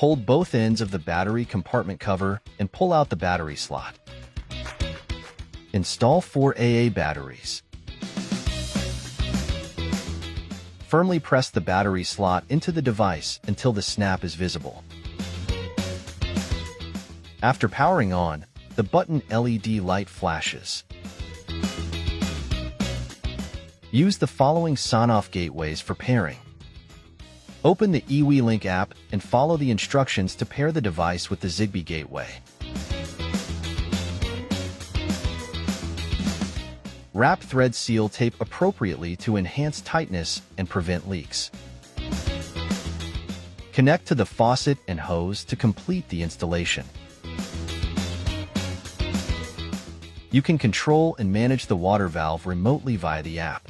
Hold both ends of the battery compartment cover and pull out the battery slot. Install 4 AA batteries. Firmly press the battery slot into the device until the snap is visible. After powering on, the button LED light flashes. Use the following SONOFF gateways for pairing. Open the eWeLink app and follow the instructions to pair the device with the Zigbee gateway. Wrap thread seal tape appropriately to enhance tightness and prevent leaks. Connect to the faucet and hose to complete the installation. You can control and manage the water valve remotely via the app.